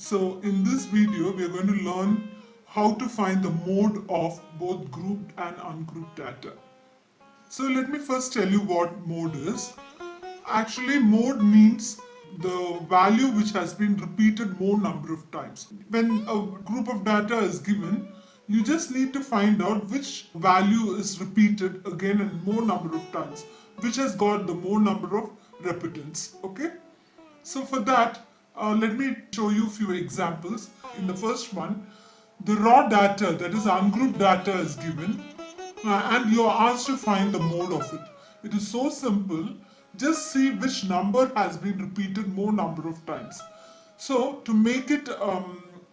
So in this video, we are going to learn how to find the mode of both grouped and ungrouped data. So let me first tell you what mode is. Actually, mode means the value which has been repeated more number of times. When a group of data is given, you just need to find out which value is repeated again and more number of times, which has got the more number of repetents. Okay? So for that, let me show you a few examples. In the first one, the raw data, that is ungrouped data, is given and you are asked to find the mode of it. It is so simple. Just see which number has been repeated more number of times. So to make it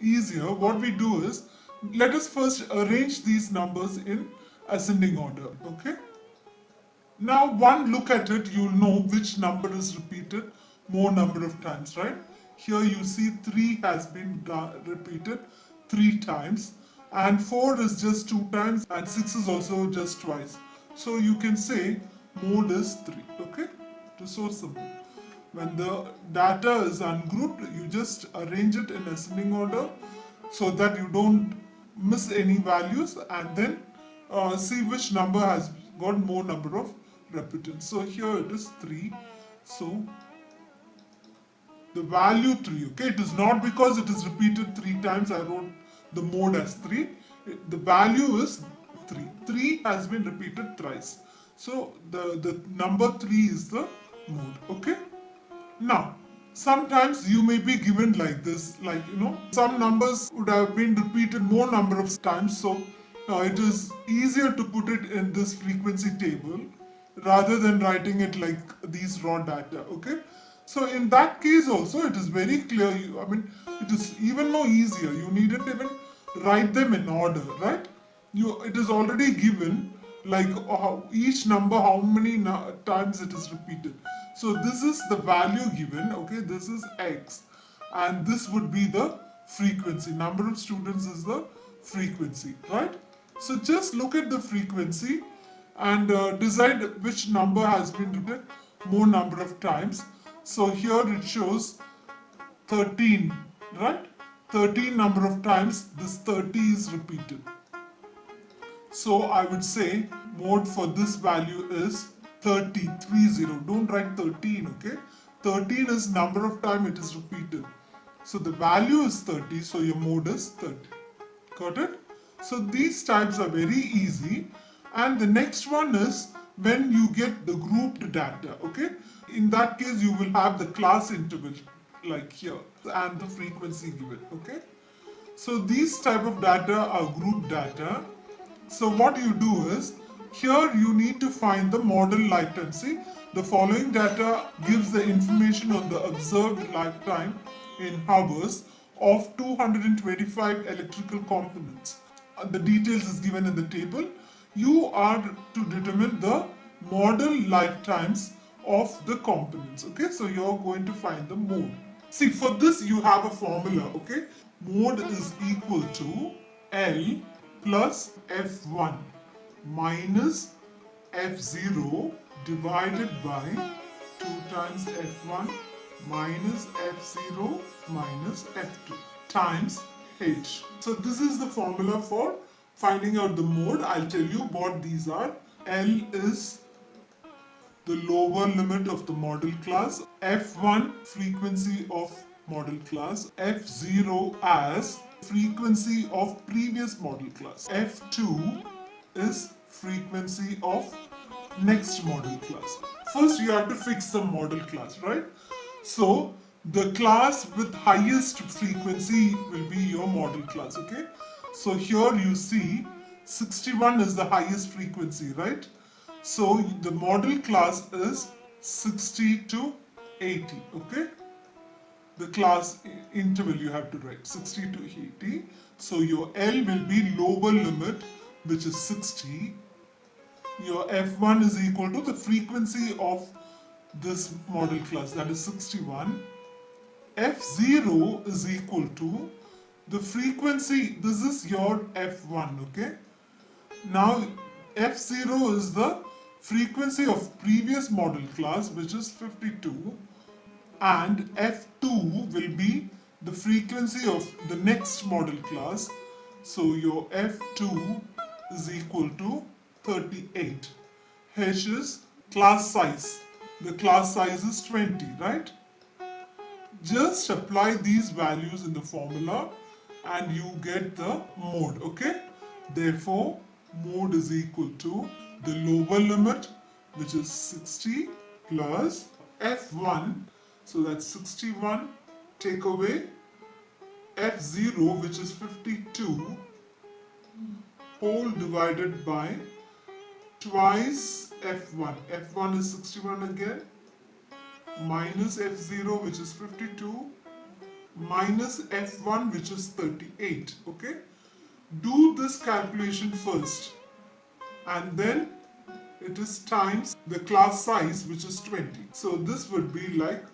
easier, what we do is, let us first arrange these numbers in ascending order. Okay. Now one look at it, you'll know which number is repeated more number of times, right? Here you see 3 has been repeated 3 times and 4 is just 2 times and 6 is also just twice. So you can say mode is 3, okay? It is so simple. When the data is ungrouped, you just arrange it in ascending order so that you don't miss any values and then see which number has got more number of repetents. So here it is 3. So the value 3, okay, it is not because it is repeated 3 times I wrote the mode as 3. The value is 3. 3 has been repeated thrice. So the number 3 is the mode, okay. Now, sometimes you may be given like this, like, some numbers would have been repeated more number of times, so it is easier to put it in this frequency table rather than writing it like these raw data, okay? So in that case also, it is very clear, it is even more easier. You needn't even write them in order, right? It is already given, like each number, how many times it is repeated. So this is the value given, okay, this is x, and this would be the frequency. Number of students is the frequency, right? So just look at the frequency and decide which number has been repeated more number of times. So here it shows 13, right? 13 number of times this 30 is repeated. So I would say mode for this value is 30, 30. Don't write 13, okay? 13 is number of time it is repeated. So the value is 30, so your mode is 30. Got it? So these types are very easy. And the next one is when you get the grouped data, okay? In that case, you will have the class interval like here and the frequency given, okay? So these type of data are group data. So what you do is, here you need to find the model lifetime. See, the following data gives the information on the observed lifetime in hours of 225 electrical components. The details is given in the table. You are to determine the model lifetimes of the components. Okay, so you're going to find the mode. See, for this you have a formula. Okay, mode is equal to L plus F1 minus F0 divided by 2 times F1 minus F0 minus F2 times H. So this is the formula for finding out the mode. I'll tell you what these are. L is the lower limit of the model class, F1 frequency of model class, F0 as frequency of previous model class, F2 is frequency of next model class. First you have to fix the model class, right? So the class with highest frequency will be your model class, okay? So here you see 61 is the highest frequency, right? So the model class is 60 to 80, okay? The class interval you have to write 60 to 80. So your L will be lower limit, which is 60. Your F1 is equal to the frequency of this model class, that is 61. F0 is equal to the frequency, this is your F1, okay? Now F0 is the frequency of previous model class, which is 52, and F2 will be the frequency of the next model class. So your F2 is equal to 38. H is class size. The class size is 20, right? Just apply these values in the formula and you get the mode, okay? Therefore, mode is equal to the lower limit, which is 60 plus F1, so that's 61, take away F0, which is 52, whole divided by twice F1. F1 is 61 again, minus F0, which is 52, minus F1, which is 38. Okay? Do this calculation first, and then it is times the class size, which is 20. So this would be like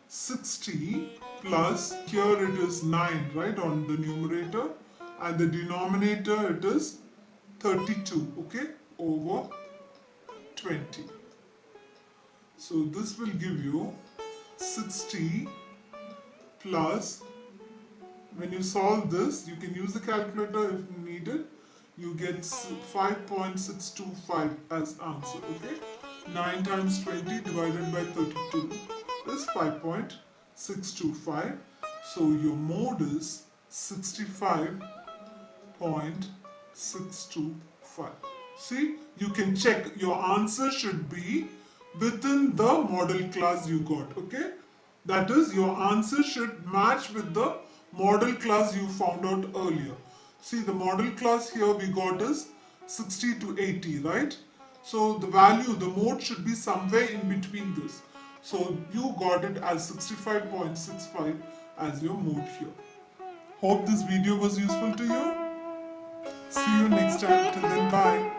60 plus, here it is 9, right, on the numerator, and the denominator it is 32, okay, over 20. So this will give you 60 plus, when you solve this, you can use the calculator if needed, you get 5.625 as answer, okay? 9 times 20 divided by 32 is 5.625. So your mode is 65.625. See, you can check, your answer should be within the model class you got, okay? That is, your answer should match with the model class you found out earlier. See, the model class here we got is 60 to 80, right? So the value, the mode should be somewhere in between this. So you got it as 65.65 as your mode here. Hope this video was useful to you. See you next time. Till then, bye.